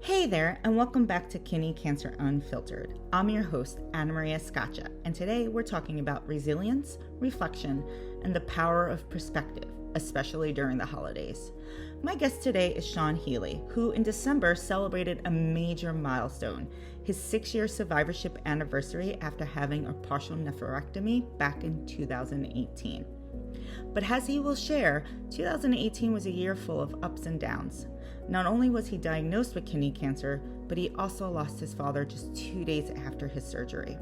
Hey there, and welcome back to Kidney Cancer Unfiltered. I'm your host, Anna Maria Scaccia, and today we're talking about resilience, reflection, and the power of perspective, especially during the holidays. My guest today is Sean Healy, who in December celebrated a major milestone, his 6-year survivorship anniversary after having a partial nephrectomy back in 2018. But as he will share, 2018 was a year full of ups and downs. Not only was he diagnosed with kidney cancer, but he also lost his father just 2 days after his surgery.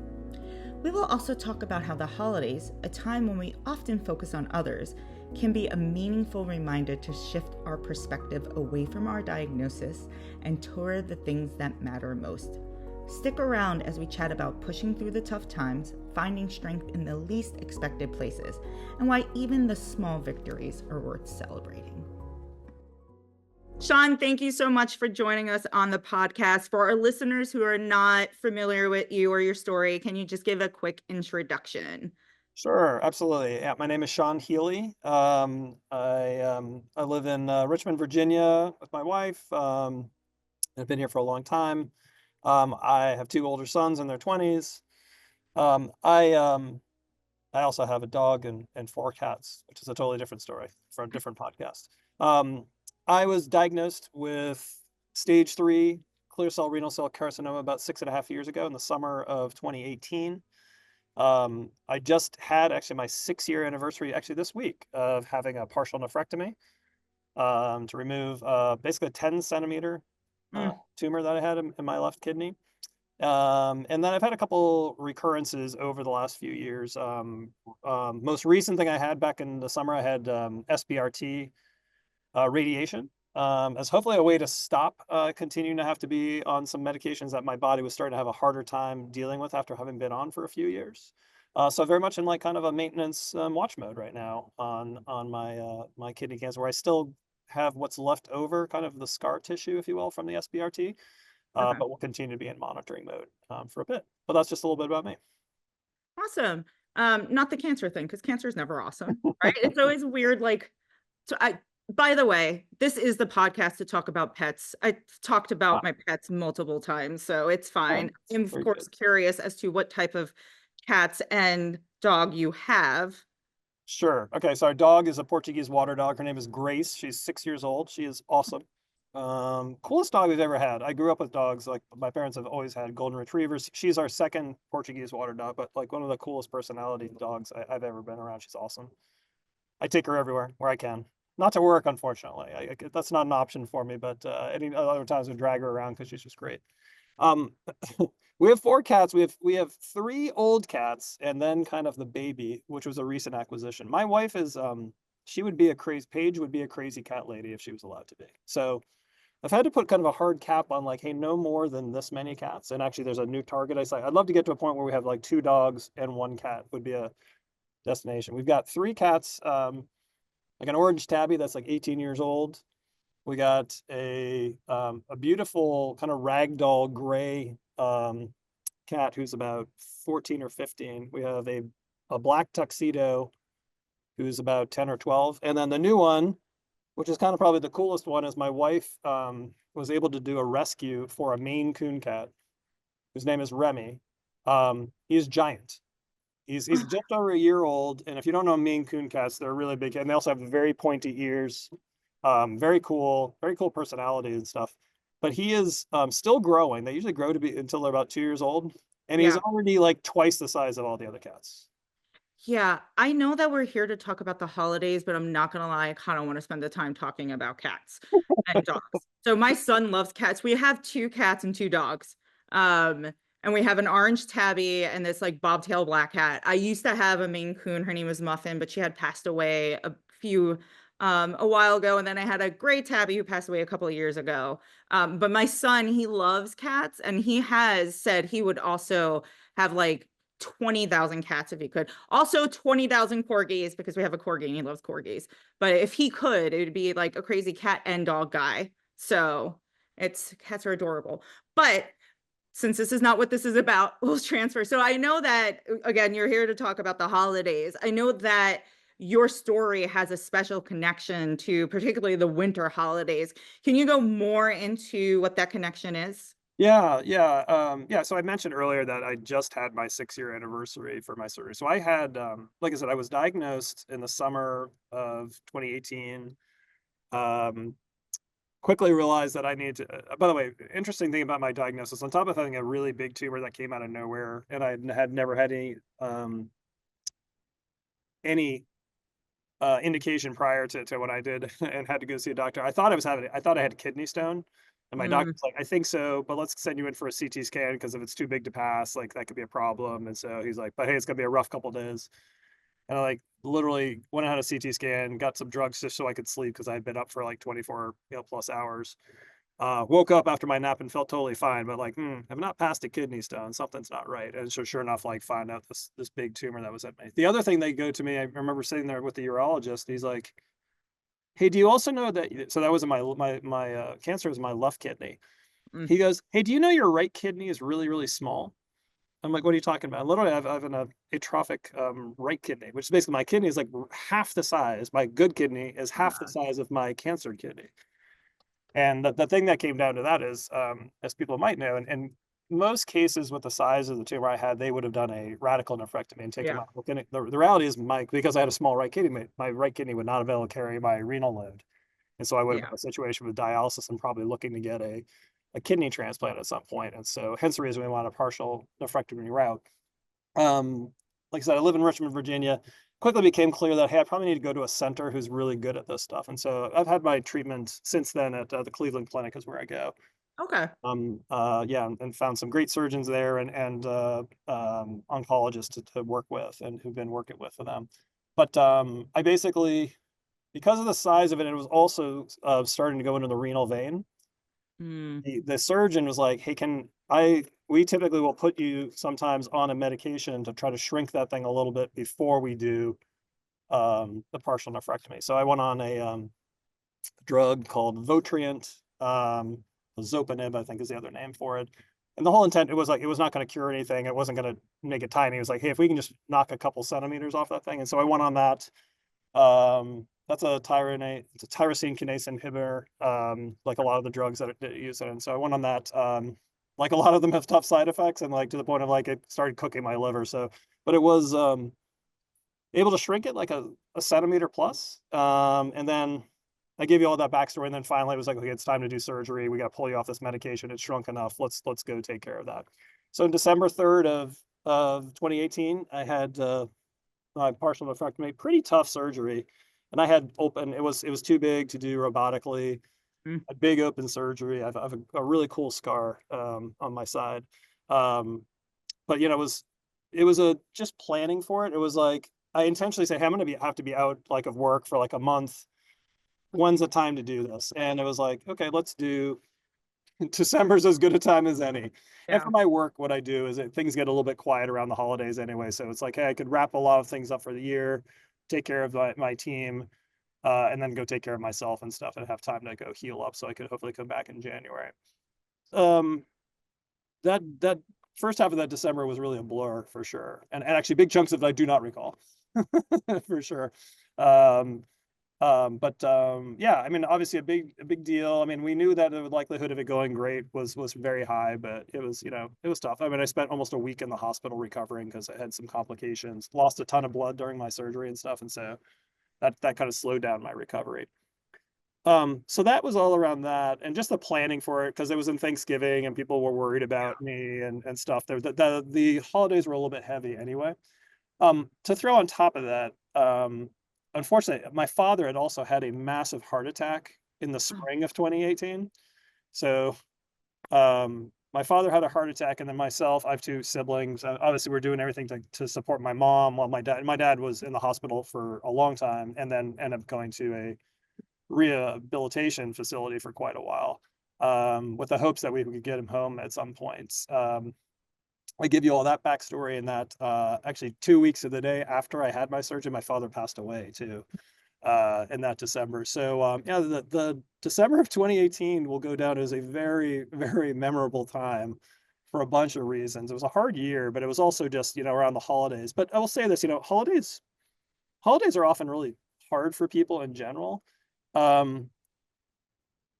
We will also talk about how the holidays, a time when we often focus on others, can be a meaningful reminder to shift our perspective away from our diagnosis and toward the things that matter most. Stick around as we chat about pushing through the tough times, finding strength in the least expected places, and why even the small victories are worth celebrating. Sean, thank you so much for joining us on the podcast. For our listeners who are not familiar with you or your story, can you just give a quick introduction? Sure, absolutely. Yeah, my name is Sean Healy. I live in Richmond, Virginia, with my wife. I've been here for a long time. I have two older sons in their 20s. I also have a dog and four cats, which is a totally different story for a different podcast. Um, I was diagnosed with stage 3 clear cell renal cell carcinoma about 6.5 years ago in the summer of 2018. I just had actually my 6-year anniversary actually this week of having a partial nephrectomy to remove basically a 10 centimeter tumor that I had in my left kidney. And then I've had a couple recurrences over the last few years. Most recent thing I had back in the summer, I had SBRT radiation as hopefully a way to stop continuing to have to be on some medications that my body was starting to have a harder time dealing with after having been on for a few years. So very much in like kind of a maintenance watch mode right now on my kidney cancer, where I still have what's left over, kind of the scar tissue, if you will, from the SBRT, Okay. but we'll continue to be in monitoring mode for a bit. But that's just a little bit about me. Awesome. Not the cancer thing, because cancer is never awesome, right? It's always weird, by the way, this is the podcast to talk about pets. I talked about Ah, my pets multiple times, so it's yeah, fine. I'm of very course good. curious as to what type of cats and dog you have. Sure. Okay. So our dog is a Portuguese water dog. Her name is Grace. She's 6 years old. She is awesome. Coolest dog we've ever had. I grew up with dogs. Like my parents have always had golden retrievers. She's our second Portuguese water dog, but like one of the coolest personality dogs I've ever been around. She's awesome. I take her everywhere where I can. Not to work, unfortunately. That's not an option for me, but any other times we drag her around because she's just great. Um, we have four cats. We have three old cats and then kind of the baby, which was a recent acquisition. My wife is she would be a crazy Paige would be a crazy cat lady if she was allowed to be. So I've had to put kind of a hard cap on like, hey, no more than this many cats. And actually there's a new target I say. I'd love to get to a point where we have like 2 dogs and 1 cat would be a destination. We've got 3 cats, like an orange tabby that's like 18 years old. We got a beautiful kind of ragdoll gray cat who's about 14 or 15. We have a black tuxedo who's about 10 or 12. And then the new one, which is kind of probably the coolest one, is my wife was able to do a rescue for a Maine Coon cat whose name is Remy. He's giant. He's just over a year old. And if you don't know Maine Coon cats, they're really big. And they also have very pointy ears. Very cool personality and stuff. But he is still growing. They usually grow to be until they're about 2 years old, and he's Yeah. already like twice the size of all the other cats. Yeah, I know that we're here to talk about the holidays, but I'm not gonna lie, I kind of want to spend the time talking about cats and dogs. So my son loves cats. We have 2 cats and 2 dogs. Um, and we have an orange tabby and this like bobtail black cat. I used to have a Maine Coon. Her name was Muffin, but she had passed away a while ago. And then I had a gray tabby who passed away a couple of years ago. But my son, he loves cats, and he has said he would also have like 20,000 cats if he could. Also 20,000 corgis, because we have a corgi and he loves corgis. But if he could, it would be like a crazy cat and dog guy. So cats are adorable. But since this is not what this is about, we'll transfer. So I know that again, you're here to talk about the holidays. I know that your story has a special connection to particularly the winter holidays. Can you go more into what that connection is? Yeah. So I mentioned earlier that I just had my 6-year anniversary for my surgery. So I had, like I said, I was diagnosed in the summer of 2018. Um, quickly realized that I needed to. By the way, interesting thing about my diagnosis, on top of having a really big tumor that came out of nowhere, and I had never had any indication prior to what I did and had to go see a doctor. I thought I had a kidney stone. And my Mm, doctor's like, I think so, but let's send you in for a CT scan because if it's too big to pass, like that could be a problem. And so he's like, but hey, it's gonna be a rough couple days. And I like literally went and had a CT scan, got some drugs just so I could sleep because I had been up for like 24, plus hours. Woke up after my nap and felt totally fine, but like, I'm not past a kidney stone. Something's not right. And so, sure enough, like, find out this big tumor that was at me. The other thing they go to me, I remember sitting there with the urologist. And he's like, "Hey, do you also know that?" So that was in my cancer was my left kidney. mm, He goes, "Hey, do you know your right kidney is really really small?" I'm like, "What are you talking about?" Literally, I have an atrophic right kidney, which is basically my kidney is like half the size. My good kidney is half the size of my cancer kidney. And the thing that came down to that is, as people might know, and most cases with the size of the tumor I had, they would have done a radical nephrectomy and taken yeah, my whole kidney. The reality is, because I had a small right kidney, my right kidney would not have been able to carry my renal load, and so I would have been yeah. in a situation with dialysis and probably looking to get a kidney transplant at some point. And so, hence the reason we want a partial nephrectomy route. Um, like I said, I live in Richmond, Virginia. Quickly became clear that, hey, I probably need to go to a center who's really good at this stuff. And so I've had my treatment since then at the Cleveland Clinic is where I go. Okay. Yeah, and found some great surgeons there and oncologists to work with and who've been working with for them. But I basically, because of the size of it, it was also starting to go into the renal vein. Mm, The surgeon was like, "Hey, can I we typically will put you sometimes on a medication to try to shrink that thing a little bit before we do the partial nephrectomy." So I went on a drug called Votrient, Zopanib, I think is the other name for it. And the whole intent, it was like it was not going to cure anything. It wasn't going to make it tiny. It was like, hey, if we can just knock a couple centimeters off that thing. And so I went on that. That's it's a tyrosine kinase inhibitor, like a lot of the drugs that use it. And so I went on that. Like a lot of them have tough side effects, and like to the point of like it started cooking my liver. So, but it was able to shrink it like a centimeter plus. And then I gave you all that backstory, and then finally it was like, okay, it's time to do surgery. We got to pull you off this medication. It's shrunk enough. Let's go take care of that. So on December 3rd of 2018, I had partial nephrectomy, pretty tough surgery. And I had open, it was too big to do robotically, mm. a big open surgery. I have a really cool scar on my side. Um, but it was a just planning for it. It was like I intentionally say, hey, I'm gonna have to be out like of work for like a month. When's the time to do this? And it was like, okay, let's do December's as good a time as any. And Yeah. for my work, what I do is things get a little bit quiet around the holidays anyway. So it's like, hey, I could wrap a lot of things up for the year, take care of my team, and then go take care of myself and stuff and have time to go heal up so I could hopefully come back in January. Um, that first half of that December was really a blur for sure. And actually big chunks of it I do not recall for sure. Um, yeah, I mean, obviously a big deal. I mean, we knew that the likelihood of it going great was very high, but it was tough. I mean, I spent almost a week in the hospital recovering because I had some complications, lost a ton of blood during my surgery and stuff, and so that kind of slowed down my recovery. So that was all around that, and just the planning for it because it was in Thanksgiving and people were worried about me and stuff. The holidays were a little bit heavy anyway. To throw on top of that, unfortunately, my father had also had a massive heart attack in the Oh, spring of 2018. So, my father had a heart attack, and then myself, I have two siblings. Obviously, we're doing everything to support my mom while my dad was in the hospital for a long time, and then ended up going to a rehabilitation facility for quite a while, with the hopes that we could get him home at some point. I give you all that backstory and that actually 2 weeks of the day after I had my surgery, my father passed away too in that December. So yeah, the December of 2018 will go down as a very, very memorable time for a bunch of reasons. It was a hard year, but it was also just, around the holidays. But I will say this, holidays are often really hard for people in general. Um,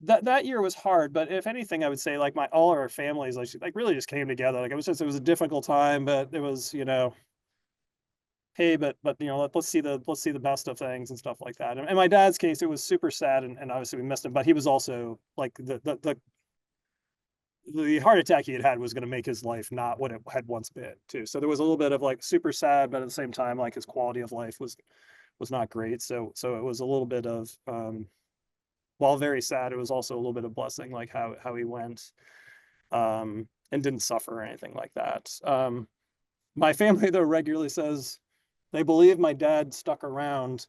that year was hard, but if anything, I would say like all of our families like really just came together. Like it was a difficult time, but it was, hey, but let's see the best of things and stuff like that. And in my dad's case, it was super sad, and obviously we missed him, but he was also like the heart attack he had had was going to make his life not what it had once been too. So there was a little bit of like super sad, but at the same time, like his quality of life was not great. So it was a little bit of while very sad, it was also a little bit of blessing, like how he went and didn't suffer or anything like that. My family though regularly says they believe my dad stuck around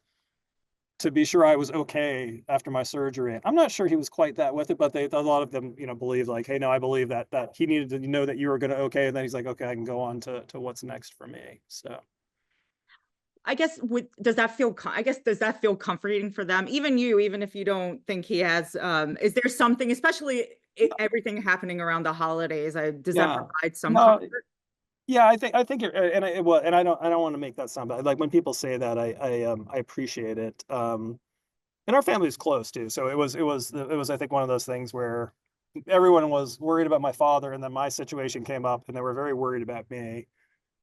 to be sure I was okay after my surgery. I'm not sure he was quite that with it, but a lot of them, believe like, hey, no, I believe that he needed to know that you were going to okay, and then he's like, okay, I can go on to what's next for me. So I guess does that feel does that feel comforting for them? Even you, even if you don't think he has, is there something, especially everything happening around the holidays, does that yeah, provide some no, comfort? yeah, I think and I don't want to make that sound bad. Like when people say that, I appreciate it. And our family is close too, so it was I think one of those things where everyone was worried about my father, and then my situation came up, and they were very worried about me,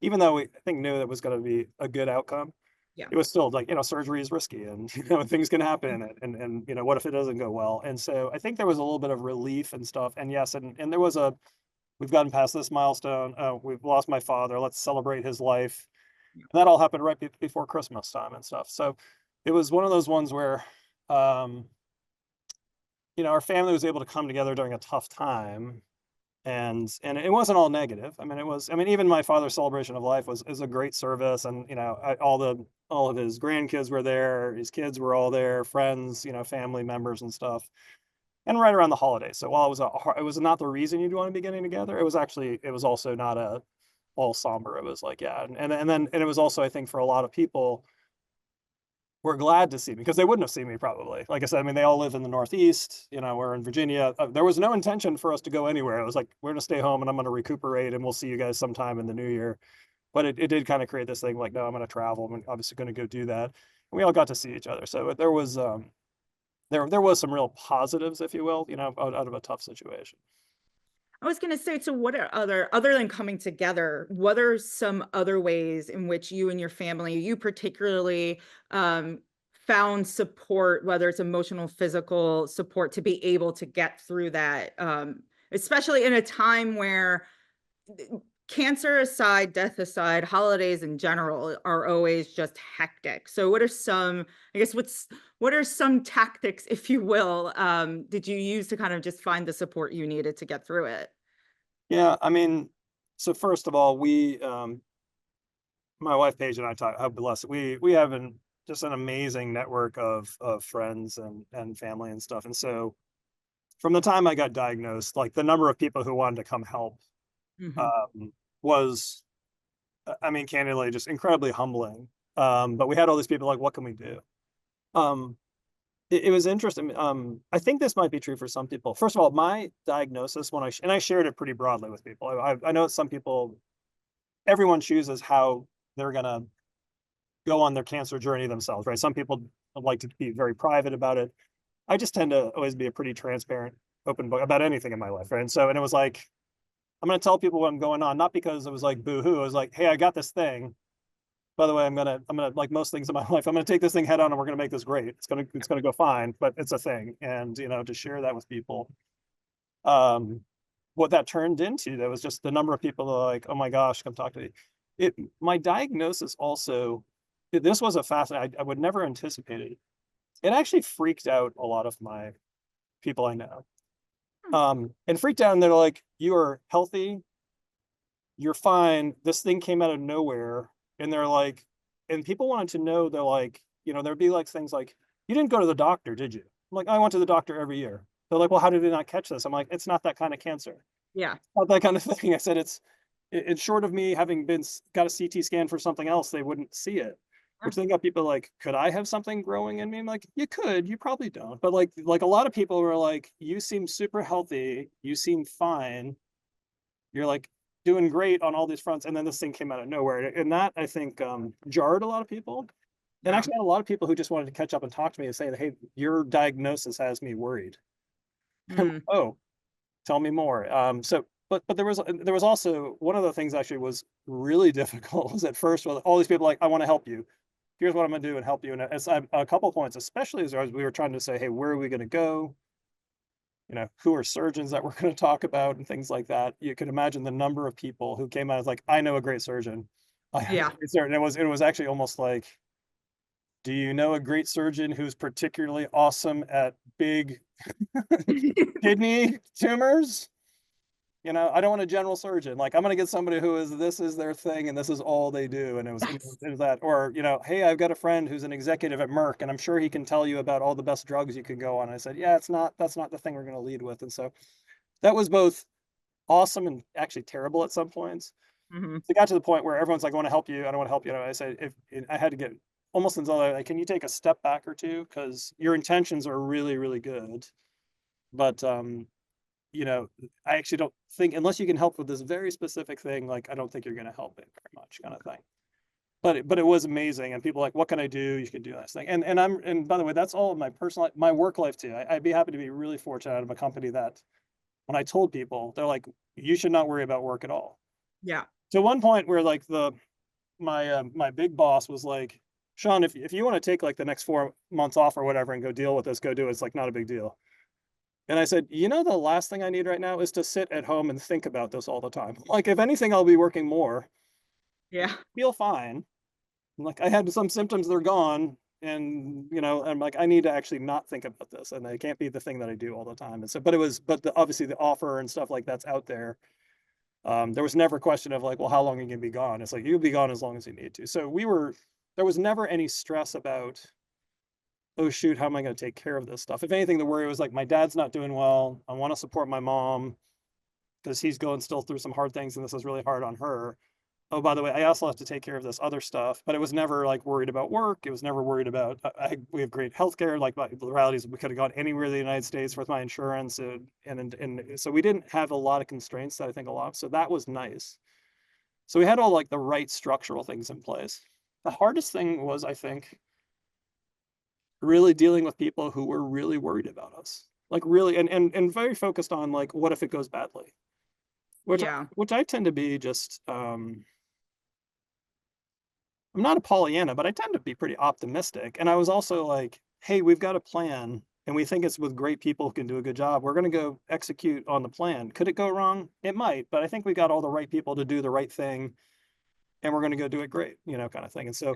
even though we I think knew that was going to be a good outcome. Yeah. It was still like, surgery is risky, and things can happen, and what if it doesn't go well? And so I think there was a little bit of relief and stuff. And yes, and there was a we've gotten past this milestone. We've lost my father. Let's celebrate his life. And that all happened right before Christmas time and stuff. So it was one of those ones where, um, our family was able to come together during a tough time, and it wasn't all negative. I mean, even my father's celebration of life is a great service, and all of his grandkids were there, his kids were all there, friends, family members and stuff, and right around the holidays. So while it was not the reason you'd want to be getting together, it was also not a all somber. It was like, yeah, and it was also, I think, for a lot of people were glad to see me because they wouldn't have seen me probably. Like I said, I mean, they all live in the Northeast. We're in Virginia. There was no intention for us to go anywhere. It was like, we're going to stay home and I'm going to recuperate, and we'll see you guys sometime in the new year. But it did kind of create this thing like, no, I'm going to travel. I'm obviously going to go do that. And we all got to see each other. So there was some real positives, if you will, out of a tough situation. I was going to say, so what are other than coming together, what are some other ways in which you and your family, you particularly, found support, whether it's emotional, physical support, to be able to get through that, especially in a time where, cancer aside, death aside, holidays in general are always just hectic. So what are some, I guess, what are some tactics, if you will, did you use to kind of just find the support you needed to get through it? Yeah, I mean, so first of all, my wife Paige and I talk how blessed we have just an amazing network of friends and family and stuff. And so from the time I got diagnosed, like the number of people who wanted to come help Mhm. um, was, I mean, candidly, just incredibly humbling. But we had all these people like, what can we do? Um, it was interesting. I think this might be true for some people. First of all, my diagnosis and I shared it pretty broadly with people. I know some people, everyone chooses how they're gonna go on their cancer journey themselves, right? Some people like to be very private about it. I just tend to always be a pretty transparent, open book about anything in my life, right? And it was like, I'm going to tell people what I'm going on, not because it was like boo hoo. It was like, hey, I got this thing. By the way, I'm gonna like most things in my life, I'm gonna take this thing head on, and we're gonna make this great. It's gonna go fine, but it's a thing, and to share that with people. Um, what that turned into, that was just the number of people that are like, oh my gosh, come talk to me. My diagnosis also, this was a fascinating. I would never anticipate it. It actually freaked out a lot of my people I know. And freaked out, and they're like, you are healthy, you're fine. This thing came out of nowhere. And they're like, and people wanted to know, they're like, there'd be like things like, you didn't go to the doctor, did you? I'm like, I went to the doctor every year. They're like, well, how did they not catch this? I'm like, it's not that kind of cancer. Yeah. Not that kind of thing. I said, it's short of me having got a CT scan for something else, they wouldn't see it. Yeah. Which then got people like, could I have something growing in me? I'm like, you could, you probably don't. But like a lot of people were like, you seem super healthy, you seem fine. You're like doing great on all these fronts, and then this thing came out of nowhere, and that I think jarred a lot of people. And Yeah. actually, I had a lot of people who just wanted to catch up and talk to me and say, "Hey, your diagnosis has me worried." Mm. Oh, tell me more. But there was also one of the things actually was really difficult was at first with all these people like, "I want to help you. Here's what I'm going to do and help you." And as a couple of points, especially as we were trying to say, "Hey, where are we going to go? Who are surgeons that we're going to talk about and things like that." You could imagine the number of people who came out as like, "I know a great surgeon. I have a Yeah. great surgeon." It was actually almost like, "Do you know a great surgeon who's particularly awesome at big kidney tumors?" I don't want a general surgeon. Like, I'm gonna get somebody who is this is their thing and this is all they do. And Yes. it was that, or, hey, I've got a friend who's an executive at Merck and I'm sure he can tell you about all the best drugs you could go on. I said, yeah, that's not the thing we're gonna lead with. And so that was both awesome and actually terrible at some points. Hmm. It got to the point where everyone's like, I want to help you. I don't want to help you. I said, if I had to get almost until like, can you take a step back or two? Because your intentions are really, really good. But you know, I actually don't think unless you can help with this very specific thing, like I don't think you're going to help it very much, kind of thing. But it was amazing, and people are like, what can I do? You can do this thing, and by the way, that's all of my personal, my work life too. I'd be happy to be really fortunate out of a company that when I told people, they're like, you should not worry about work at all. Yeah. To one point where like my big boss was like, Sean, if you want to take like the next 4 months off or whatever and go deal with this, go do it. It's like not a big deal. And I said, the last thing I need right now is to sit at home and think about this all the time. Like, if anything, I'll be working more. Yeah. Feel fine. Like, I had some symptoms, they're gone. And, I'm like, I need to actually not think about this. And it can't be the thing that I do all the time. And so, obviously the offer and stuff like that's out there. There was never a question of like, well, how long are you going to be gone? It's like, you'll be gone as long as you need to. So there was never any stress about, oh shoot, how am I going to take care of this stuff? If anything, the worry was like, my dad's not doing well. I want to support my mom because he's going still through some hard things and this is really hard on her. Oh, by the way, I also have to take care of this other stuff, but it was never like worried about work. It was never worried about, we have great healthcare. Like the reality is we could have gone anywhere in the United States with my insurance. And so we didn't have a lot of constraints that I think a lot. So that was nice. So we had all like the right structural things in place. The hardest thing was, I think, really dealing with people who were really worried about us, like really, and very focused on like, what if it goes badly? Which Yeah. which I tend to be just, I'm not a Pollyanna, but I tend to be pretty optimistic. And I was also like, hey, we've got a plan and we think it's with great people who can do a good job. We're going to go execute on the plan. Could it go wrong? It might, but I think we got all the right people to do the right thing and we're going to go do it great, kind of thing. And so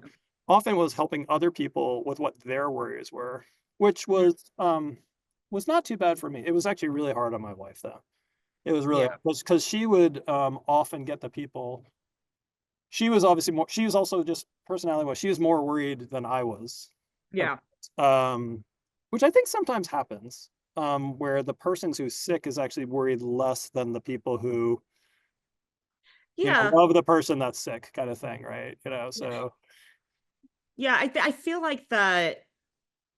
often was helping other people with what their worries were, which Mm. was not too bad for me. It was actually really hard on my wife though. It was really Yeah. because she would often get the people. She was obviously more. She was also just personality wise. She was more worried than I was, Yeah. um, which I think sometimes happens. Where the person who's sick is actually worried less than the people who Yeah. love the person that's sick, kind of thing, right? Yeah. So Yeah. I feel like that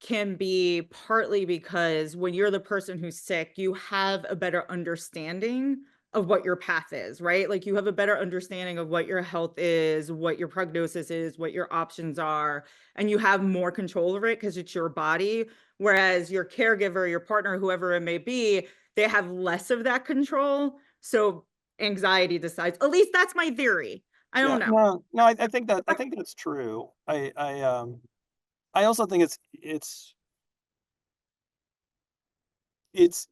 can be partly because when you're the person who's sick, you have a better understanding of what your path is, right? Like you have a better understanding of what your health is, what your prognosis is, what your options are, and you have more control over it because it's your body. Whereas your caregiver, your partner, whoever it may be, they have less of that control. So anxiety decides, at least that's my theory. I yeah, don't know. no, I think that's true. I also think it's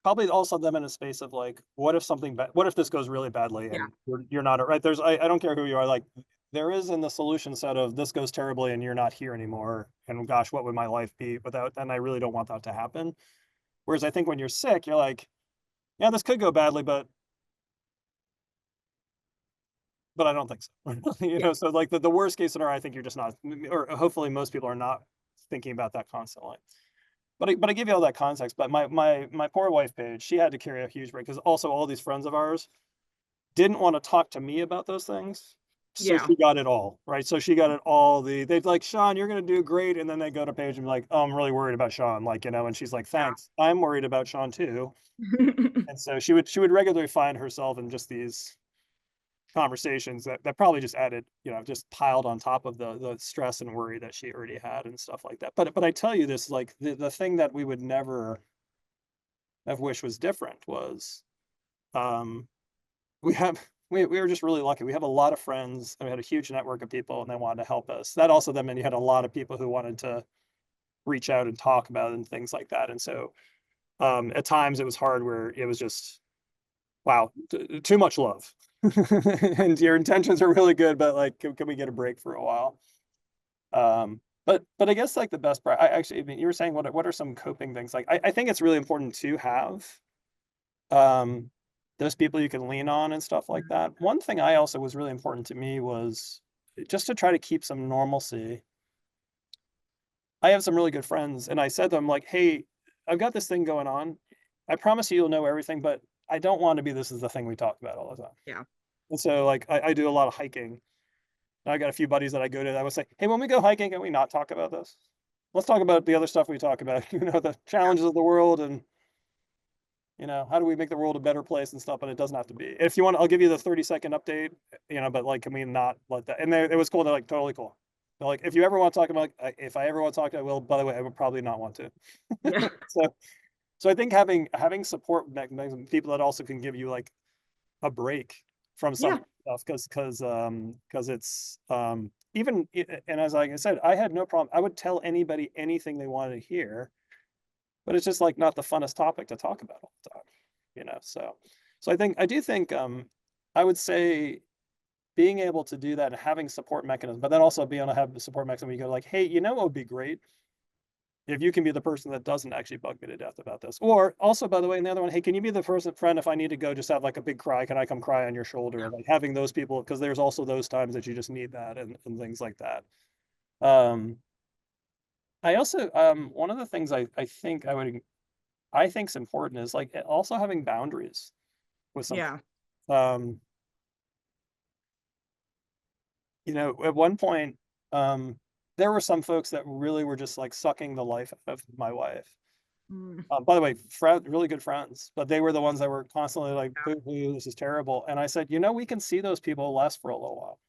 probably also them in a space of like, what if something bad, what if this goes really badly Yeah. and you're not right? I don't care who you are, like there is in the solution set of this goes terribly and you're not here anymore. And gosh, what would my life be without? And I really don't want that to happen. Whereas I think when you're sick, you're like, yeah, this could go badly, but I don't think so. Yeah. So like the worst case scenario, I think you're just not, or hopefully most people are not thinking about that constantly. But I give you all that context. But my poor wife, Paige, she had to carry a huge break because also all these friends of ours didn't want to talk to me about those things. So Yeah. she got it all, right? So she got it all. They'd like, Sean, you're gonna do great, and then they go to Paige and be like, oh, I'm really worried about Sean, like and she's like, thanks, I'm worried about Sean too. Yeah. And so she would regularly find herself in just these conversations that probably just added, just piled on top of the stress and worry that she already had and stuff like that. But I tell you this, like the thing that we would never have wished was different was, um, we have we were just really lucky. We have a lot of friends and we had a huge network of people and they wanted to help us. That also then meant you had a lot of people who wanted to reach out and talk about it and things like that. And so at times it was hard where it was just, wow, too much love. And your intentions are really good, but like, can we get a break for a while? But I guess like the best part, I mean, you were saying what are some coping things? Like I think it's really important to have um those people you can lean on and stuff like that. One thing I also was really important to me was just to try to keep some normalcy. I have some really good friends, and I said to them like, "Hey, I've got this thing going on. I promise you, you'll know everything, but I don't want to be this is the thing we talk about all the time." Yeah. And so, like, I do a lot of hiking. And I got a few buddies that I go to that would say, "Hey, when we go hiking, can we not talk about this? Let's talk about the other stuff we talk about, the challenges of the world and, how do we make the world a better place and stuff, but it doesn't have to be. If you want, I'll give you the 30-second update, but like, can we not let that?" And it was cool. They're like, totally cool. They're like, if you ever want to talk about, if I ever want to talk, I will. By the way, I would probably not want to. Yeah. So, so I think having support mechanisms, people that also can give you like a break from Yeah. some stuff, because it's even and as like I said, I had no problem. I would tell anybody anything they wanted to hear, but it's just like not the funnest topic to talk about all the time. So I do think I would say being able to do that and having support mechanisms, but then also being able to have the support mechanism where you go like, hey, what would be great if you can be the person that doesn't actually bug me to death about this. Or also, by the way, and the other one, hey, can you be the friend if I need to go just have like a big cry? Can I come cry on your shoulder? Like having those people, because there's also those times that you just need that and things like that. Um, I also one of the things I think is important is like also having boundaries with some Yeah. um, at one point, there were some folks that really were just like sucking the life out of my wife. Mm, By the way, really good friends, but they were the ones that were constantly like, "Boo hoo, this is terrible." And I said, we can see those people less for a little while,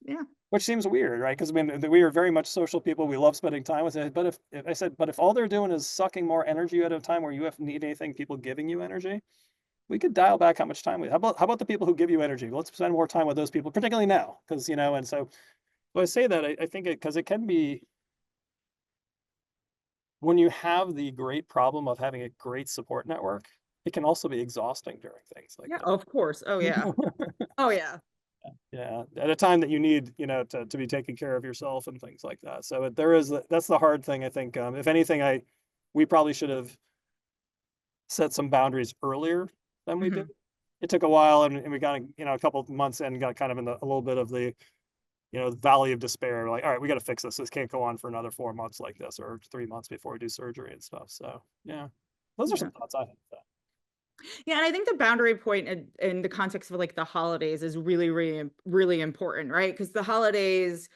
yeah. which seems weird, right? Because I mean, we are very much social people. We love spending time with it. But if I said, but if all they're doing is sucking more energy out of time where you have need anything, people giving you energy, we could dial back how much time we. How about the people who give you energy? Let's spend more time with those people, particularly now, because And so, I say that I think because it can be when you have the great problem of having a great support network, it can also be exhausting during things like Yeah. Of course. Oh, yeah. that. Oh, yeah. Yeah, at a time that you need, to be taking care of yourself and things like that. So that's the hard thing, I think. If anything, we probably should have set some boundaries earlier than we did. Hmm. It took a while, and we got, a couple of months in, got kind of in a little bit of the, valley of despair. Like, all right, we got to fix this. This can't go on for another 4 months like this, or 3 months before we do surgery and stuff. So yeah, those are Yeah. some thoughts I have. Yeah, and I think the boundary point in the context of like the holidays is really, really, really important, right? Because the holidays,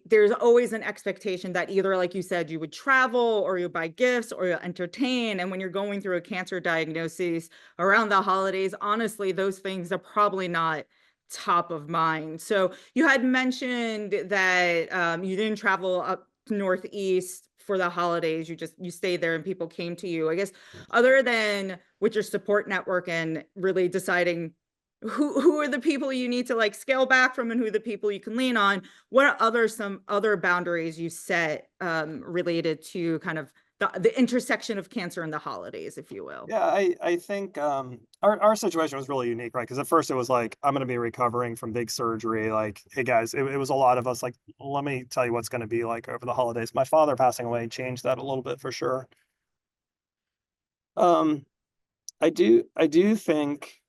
there's always an expectation that either, like you said, you would travel or you buy gifts or you entertain. And when you're going through a cancer diagnosis around the holidays, honestly, those things are probably not top of mind. So you had mentioned that you didn't travel up to Northeast for the holidays. You stayed there and people came to you. I guess other than with your support network and really deciding who are the people you need to like scale back from and who are the people you can lean on, what are some other boundaries you set related to kind of the intersection of cancer and the holidays, if you will? Yeah, I think our situation was really unique, right? Because at first it was like, I'm going to be recovering from big surgery. Like, hey guys, it was a lot of us. Like, let me tell you what's going to be like over the holidays. My father passing away changed that a little bit for sure. Um, I do think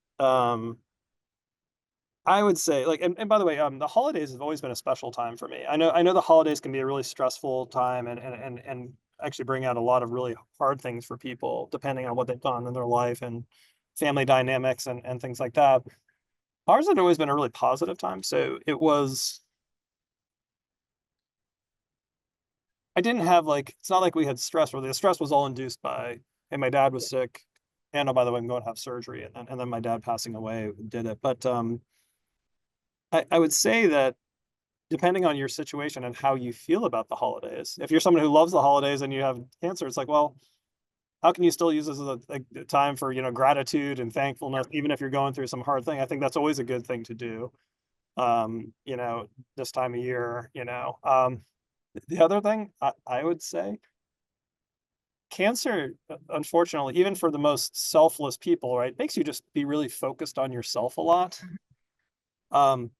I would say like, and by the way, the holidays have always been a special time for me. I know the holidays can be a really stressful time and actually bring out a lot of really hard things for people depending on what they've done in their life and family dynamics and things like that. Ours had always been a really positive time. So I didn't have like, it's not like we had stress, where the stress was all induced by, hey, my dad was sick. And oh, by the way, I'm going to have surgery. And then my dad passing away did it. But I would say that depending on your situation and how you feel about the holidays, if you're someone who loves the holidays and you have cancer, it's like, well, how can you still use this as a time for, gratitude and thankfulness, even if you're going through some hard thing? I think that's always a good thing to do. You know, this time of year, the other thing I would say, cancer, unfortunately, even for the most selfless people, right, makes you just be really focused on yourself a lot. Mhm. Um,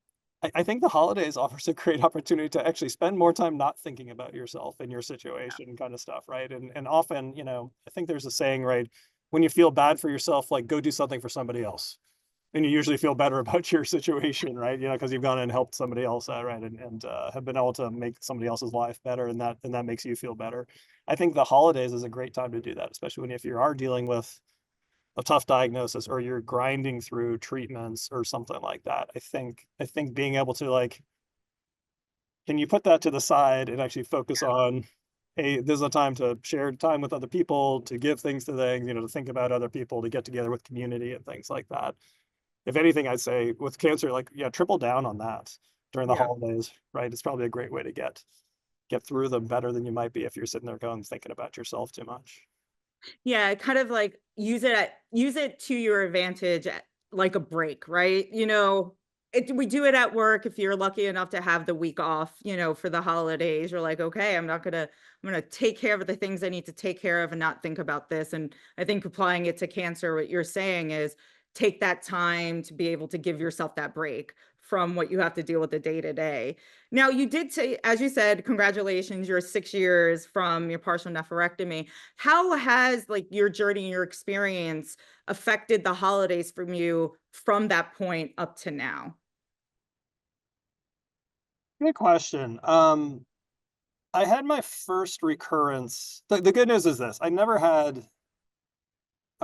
I think the holidays offers a great opportunity to actually spend more time not thinking about yourself and your situation kind of stuff, right? And often, I think there's a saying, right? When you feel bad for yourself, like go do something for somebody else. And you usually feel better about your situation, right? Because you've gone and helped somebody else out, right? And have been able to make somebody else's life better, and that makes you feel better. I think the holidays is a great time to do that, especially when if you are dealing with a tough diagnosis or you're grinding through treatments or something like that. I think being able to like, can you put that to the side and actually focus on, hey, this is a time to share time with other people, to give things to things, to think about other people, to get together with community and things like that. If anything, I'd say with cancer, like, yeah, triple down on that during the Yeah. holidays, right? It's probably a great way to get through them better than you might be if you're sitting there going thinking about yourself too much. Yeah, kind of like use it to your advantage like a break, right? We do it at work if you're lucky enough to have the week off, for the holidays. You're like, okay, I'm gonna take care of the things I need to take care of and not think about this. And I think applying it to cancer, what you're saying is take that time to be able to give yourself that break from what you have to deal with the day to day. Now, you did say, as you said, congratulations, you're 6 years from your partial nephrectomy. How has like your journey, your experience affected the holidays from you from that point up to now? Good question. I had my first recurrence. The good news is this: I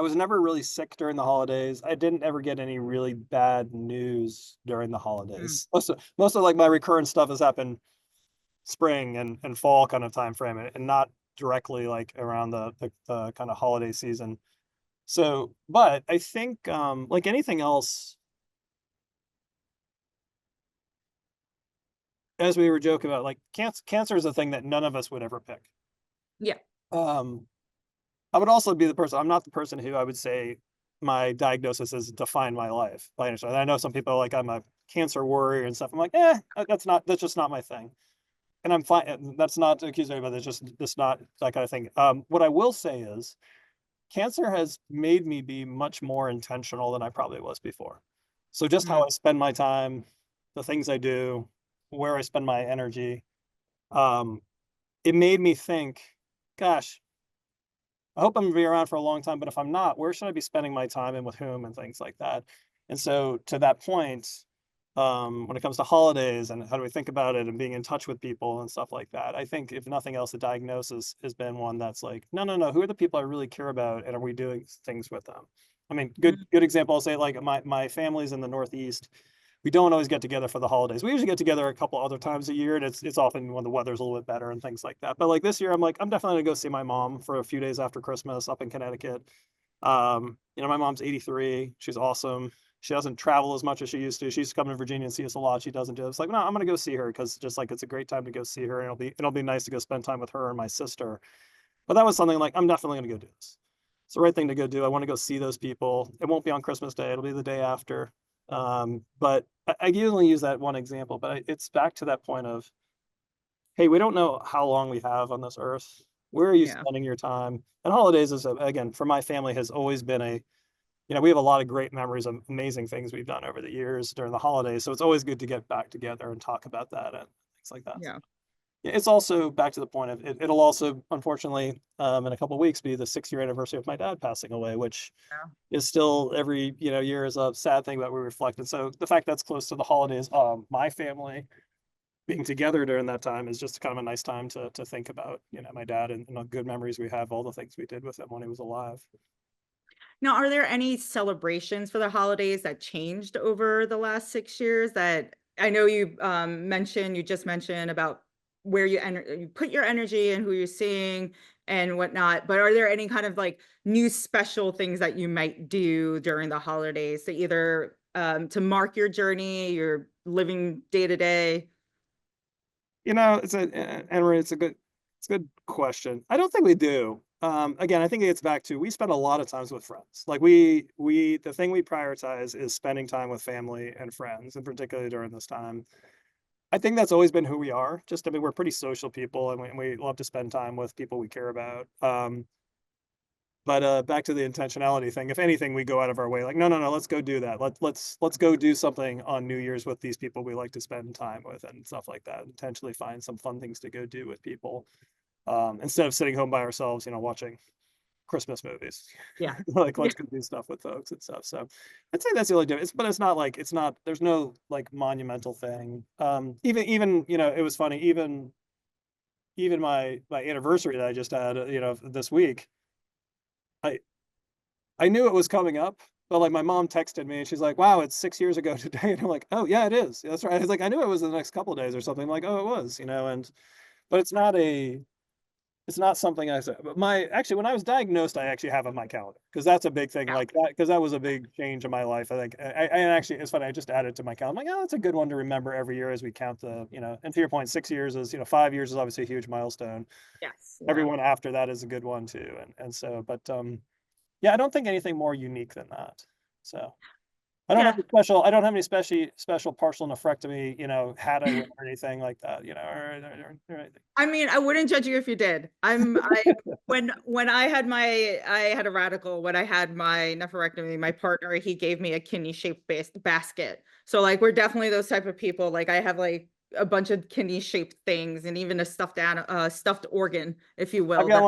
was never really sick during the holidays. I didn't ever get any really bad news during the Mm, holidays. Most of like my recurrent stuff has happened spring and fall kind of time frame, and not directly like around the kind of holiday season. So, but I think like anything else, as we were joking about, like cancer is a thing that none of us would ever pick. yeah. Um, I would also be the person. I'm not the person who I would say my diagnosis has defined my life by any stretch. I know some people are like I'm a cancer warrior and stuff. I'm like, that's just not my thing. And I'm fine. That's not to accuse anybody. That's not that kind of thing. What I will say is cancer has made me be much more intentional than I probably was before. So just how Mm, I spend my time, the things I do, where I spend my energy, um, it made me think, gosh, I hope I'm gonna be around for a long time, but if I'm not, where should I be spending my time and with whom and things like that. And so to that point, when it comes to holidays and how do we think about it and being in touch with people and stuff like that, I think if nothing else, the diagnosis has been one that's like, no, no, no, who are the people I really care about and are we doing things with them? I mean, good mm, good example. I'll say like my family's in the Northeast. We don't always get together for the holidays. We usually get together a couple other times a year, and it's often when the weather's a little bit better and things like that. But like this year, I'm definitely gonna go see my mom for a few days after Christmas up in Connecticut. My mom's 83. She's awesome. She doesn't travel as much as she used to. She used to come to Virginia and see us a lot. She doesn't do it. It's like, no, I'm gonna go see her because just like it's a great time to go see her, and it'll be nice to go spend time with her and my sister. But that was something like I'm definitely gonna go do this. It's the right thing to go do. I want to go see those people. It won't be on Christmas Day. It'll be the day after. But I only use that one example, but it's back to that point of, hey, we don't know how long we have on this earth. Where are you yeah. spending your time? And holidays again, for my family has always been we have a lot of great memories of amazing things we've done over the years during the holidays. So it's always good to get back together and talk about that and things like that. Yeah. Yeah, it's also back to the point of it'll also, unfortunately, in a couple of weeks be the 6-year anniversary of my dad passing away, which Yeah. is still every, year is a sad thing that we reflect. And so the fact that's close to the holidays, my family being together during that time is just kind of a nice time to think about, my dad and the good memories we have, all the things we did with him when he was alive. Now, are there any celebrations for the holidays that changed over the last 6 years that I know you just mentioned about where you put your energy and who you're seeing and whatnot, but are there any kind of, like, new special things that you might do during the holidays to either to mark your journey, your living day to day? It's Anne-Marie, it's a good question. I don't think we do. Again, I think it gets back to we spend a lot of times with friends. Like the thing we prioritize is spending time with family and friends, and particularly during this time. I think that's always been who we are. Just, I mean, we're pretty social people, and we love to spend time with people we care about. But back to the intentionality thing. If anything, we go out of our way, like, no, no, no, let's go do that. Let's go do something on New Year's with these people we like to spend time with and stuff like that. Intentionally find some fun things to go do with people, instead of sitting home by ourselves, watching Christmas movies. Yeah. Like, Yeah. let's go do stuff with folks and stuff. So I'd say that's the only difference. But it's not like it's not. There's no like monumental thing. Even it was funny. Even my anniversary that I just had, this week. I I knew it was coming up, but, like, my mom texted me and she's like, "Wow, it's 6 years ago today." And I'm like, "Oh, yeah, it is. That's right." I was like, "I knew it was the next couple days or something." Like, "Oh, it was," and but it's not something I said. But actually, when I was diagnosed, I actually have on my calendar because that's a big thing Yeah. like that because that was a big change in my life. I think and actually, it's funny, I just added to my calendar. I'm like, "Oh, that's a good one to remember every year as we count and to your point, 6 years is, 5 years is obviously a huge milestone. Yes. Yeah. Everyone after that is a good one too, and so, but, yeah, I don't think anything more unique than that. So, Yeah. I don't have any special partial nephrectomy, hat I wear or anything like that, or anything. I mean, I wouldn't judge you if you did. When I had a radical, when I had my nephrectomy, my partner, he gave me a kidney-shaped basket. So, like, we're definitely those type of people. Like, I have, like, a bunch of kidney-shaped things and even a stuffed organ, if you will, that I've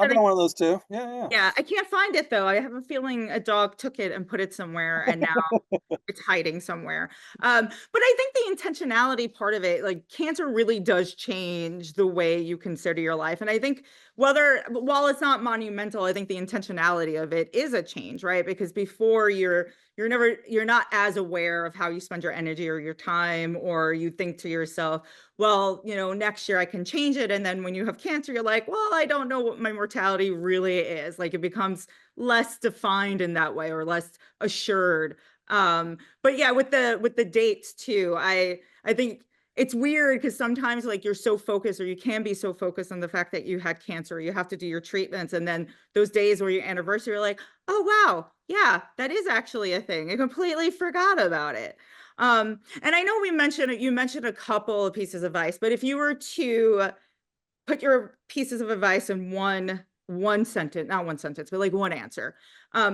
got one of those too. Yeah, yeah. yeah, I can't find it though. I have a feeling a dog took it and put it somewhere, and now it's hiding somewhere. But I think the intentionality part of it, like cancer really does change the way you consider your life. And I think while it's not monumental, I think the intentionality of it is a change, right? Because before you're not as aware of how you spend your energy or your time, or you think to yourself, well, next year I can change it. And then when you have cancer, you're like, well, I don't know what my mortality really is. Like it becomes less defined in that way, or less assured. But yeah, with the dates too, I think it's weird because sometimes like you're so focused, or you can be so focused on the fact that you had cancer, you have to do your treatments, and then those days where your anniversary, you're like, oh wow, yeah, that is actually a thing. I completely forgot about it. And I know you mentioned a couple of pieces of advice, but if you were to put your pieces of advice in one sentence, not one sentence, but like one answer.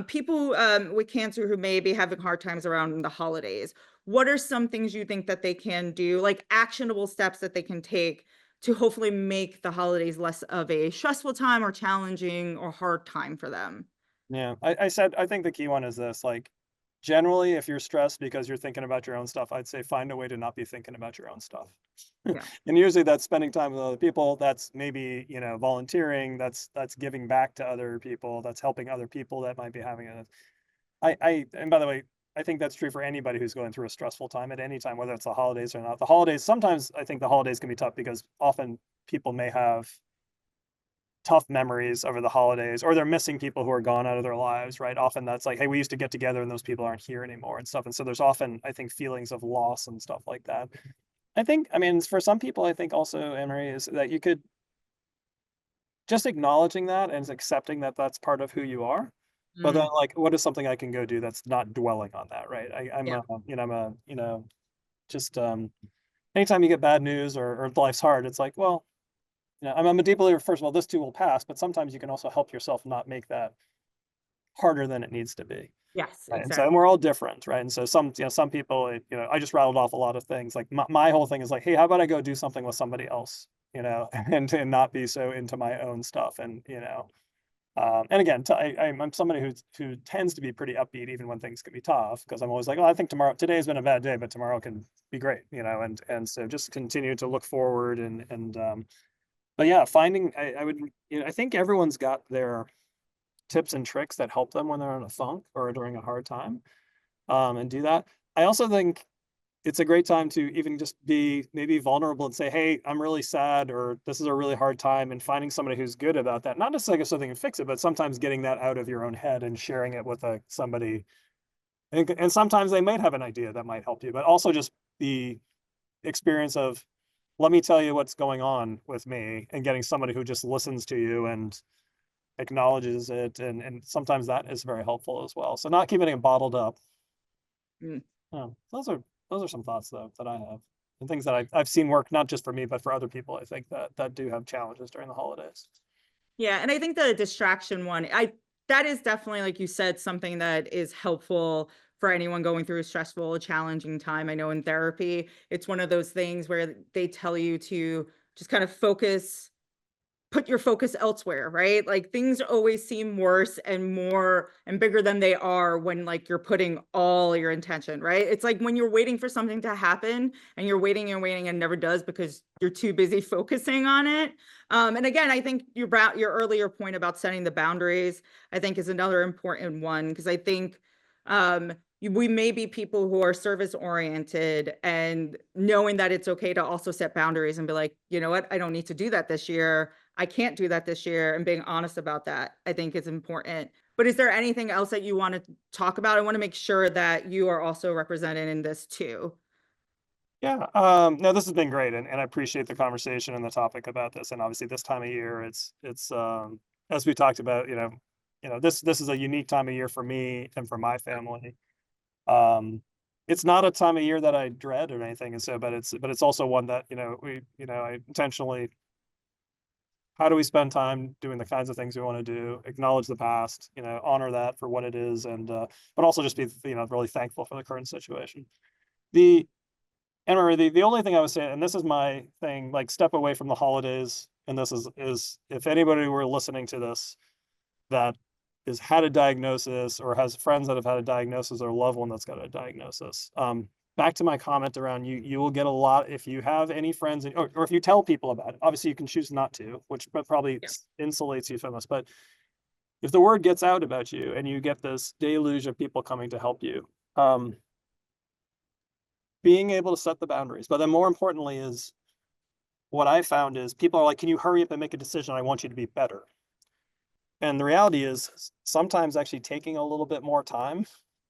People with cancer who may be having hard times around the holidays, what are some things you think that they can do, like actionable steps that they can take to hopefully make the holidays less of a stressful time or challenging or hard time for them? Yeah, I think the key one is this, like, generally, if you're stressed because you're thinking about your own stuff, I'd say find a way to not be thinking about your own stuff. Yeah. And usually that's spending time with other people, that's maybe, volunteering, that's giving back to other people, that's helping other people that might be having a and by the way, I think that's true for anybody who's going through a stressful time at any time, whether it's the holidays or not. The holidays, sometimes I think the holidays can be tough because often people may have tough memories over the holidays, or they're missing people who are gone out of their lives, right? Often that's like, hey, we used to get together and those people aren't here anymore and stuff. And so there's often, I think, feelings of loss and stuff like that. I mean, for some people, I think also, Emery, is that you could just acknowledging that and accepting that that's part of who you are. But then, Mm, like, what is something I can go do that's not dwelling on that, right? yeah. just anytime you get bad news or life's hard, it's like, well, I'm a deep believer. First of all, this too will pass, but sometimes you can also help yourself not make that harder than it needs to be. Yes, Right, and so and exactly. we're all different, right? And so some people, I just rattled off a lot of things. Like my whole thing is like, hey, how about I go do something with somebody else, and not be so into my own stuff, and again, I'm somebody who tends to be pretty upbeat even when things can be tough because I'm always like, oh, I think today's been a bad day, but tomorrow can be great, and so just continue to look forward but yeah, finding I would I think everyone's got their tips and tricks that help them when they're in a funk or during a hard time, and do that. I also think it's a great time to even just be maybe vulnerable and say, "Hey, I'm really sad," or "This is a really hard time," and finding somebody who's good about that. Not necessarily so they can fix it, but sometimes getting that out of your own head and sharing it with somebody And sometimes they might have an idea that might help you, but also just the experience of, let me tell you what's going on with me, and getting somebody who just listens to you and acknowledges it, and sometimes that is very helpful as well. So not keeping it bottled up. Mm. Those are some thoughts though that I have, and things that I've seen work not just for me but for other people. I think that do have challenges during the holidays. Yeah, and I think the distraction one, I that is definitely, like you said, something that is helpful for anyone going through a stressful, challenging time. I know in therapy, it's one of those things where they tell you to just kind of put your focus elsewhere, right? Like things always seem worse and more and bigger than they are when like you're putting all your intention, right? It's like when you're waiting for something to happen and you're waiting and waiting and never does because you're too busy focusing on it. And again, I think your earlier point about setting the boundaries, I think is another important one because I think we may be people who are service oriented and knowing that it's okay to also set boundaries and be like, you know what, I don't need to do that this year. I can't do that this year, and being honest about that, I think is important. But is there anything else that you want to talk about? I want to make sure that you are also represented in this too. Yeah, no, this has been great, and I appreciate the conversation and the topic about this. And obviously, this time of year, it's as we talked about, this is a unique time of year for me and for my family. Um, it's not a time of year that I dread or anything, and so, but it's also one that I intentionally. How do we spend time doing the kinds of things we want to do? Acknowledge the past, honor that for what it is, and but also just be really thankful for the current situation. The And remember, the only thing I would say, and this is my thing, like step away from the holidays. And this is if anybody were listening to this that has had a diagnosis or has friends that have had a diagnosis or a loved one that's got a diagnosis. Back to my comment around you will get a lot if you have any friends or if you tell people about it. Obviously, you can choose not to, which probably Yeah. insulates you from this. But if the word gets out about you and you get this deluge of people coming to help you, um, being able to set the boundaries. But then more importantly is what I found is people are like, can you hurry up and make a decision? I want you to be better. And the reality is sometimes actually taking a little bit more time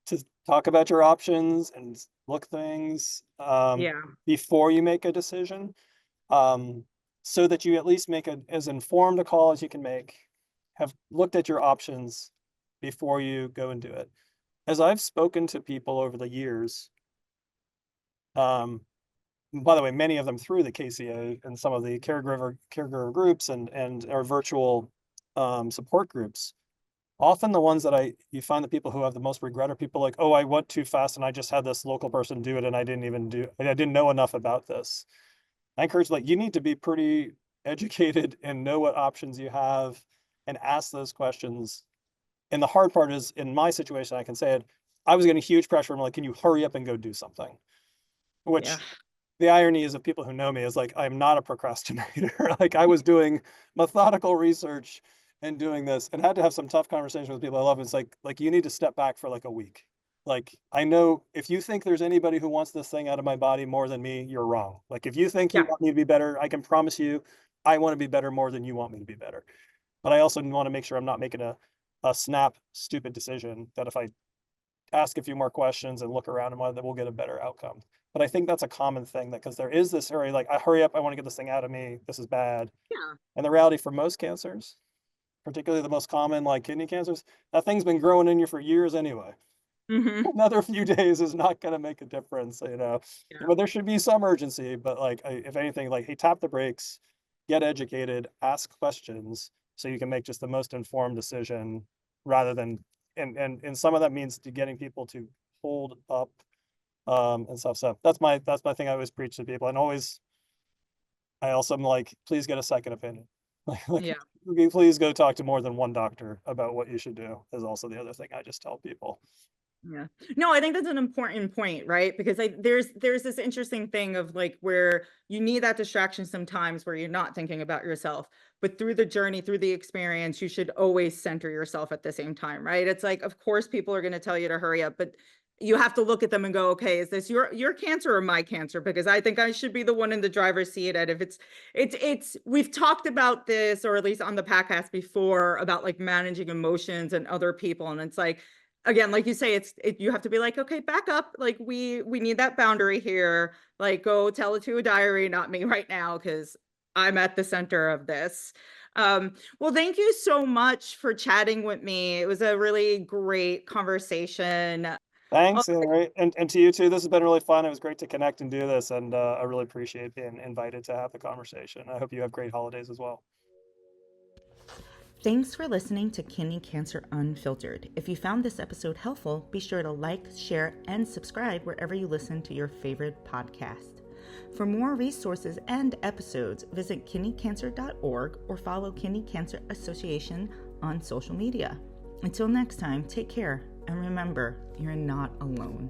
to talk about your options and look things Yeah. before you make a decision, um, so that you at least make as informed a call as you can make, have looked at your options before you go and do it. As I've spoken to people over the years, um, by the way, many of them through the KCA and some of the caregiver groups and our virtual support groups. Often the ones that you find the people who have the most regret are people like, oh, I went too fast and I just had this local person do it and I didn't know enough about this. I encourage like you need to be pretty educated and know what options you have and ask those questions. And the hard part is in my situation, I can say it, I was getting huge pressure. I'm like, can you hurry up and go do something? Yeah. Which the irony is of people who know me is like I'm not a procrastinator. Like I was doing methodical research and doing this and had to have some tough conversations with people I love. It's like you need to step back for like a week. Like I know if you think there's anybody who wants this thing out of my body more than me, you're wrong. Like if you think you Yeah. want me to be better, I can promise you I want to be better more than you want me to be better. But I also want to make sure I'm not making a snap stupid decision that if I ask a few more questions and look around and whether we'll get a better outcome. But I think that's a common thing that because there is this hurry, like I hurry up, I want to get this thing out of me. This is bad. Yeah. And the reality for most cancers, particularly the most common like kidney cancers, that thing's been growing in you for years anyway. Hmm. Another few days is not going to make a difference. Yeah. But there should be some urgency. But like, if anything, like, hey, tap the brakes, get educated, ask questions, so you can make just the most informed decision rather than, and some of that means to getting people to hold up and stuff. So that's my thing I always preach to people, and always I also am like, please get a second opinion. Like, Yeah. please go talk to more than one doctor about what you should do. Is also the other thing I just tell people. Yeah. No, I think that's an important point, right? Because there's this interesting thing of like where you need that distraction sometimes where you're not thinking about yourself, but through the journey, through the experience, you should always center yourself at the same time, right? It's like, of course, people are going to tell you to hurry up, but you have to look at them and go, okay, is this your cancer or my cancer? Because I think I should be the one in the driver's seat. And if it's we've talked about this, or at least on the podcast before, about like managing emotions and other people, and it's like again, like you say, you have to be like, okay, back up. Like we need that boundary here. Like go tell it to a diary, not me right now, because I'm at the center of this. Well, thank you so much for chatting with me. It was a really great conversation. Oh, Thanks, and to you too. This has been really fun. It was great to connect and do this, and I really appreciate being invited to have the conversation. I hope you have great holidays as well. thanks for listening to Kidney Cancer Unfiltered. If you found this episode helpful, be sure to like, share, and subscribe wherever you listen to your favorite podcast. For more resources and episodes, visit kidneycancer.org or follow Kidney Cancer Association on social media. Until next time, take care, and remember, you're not alone.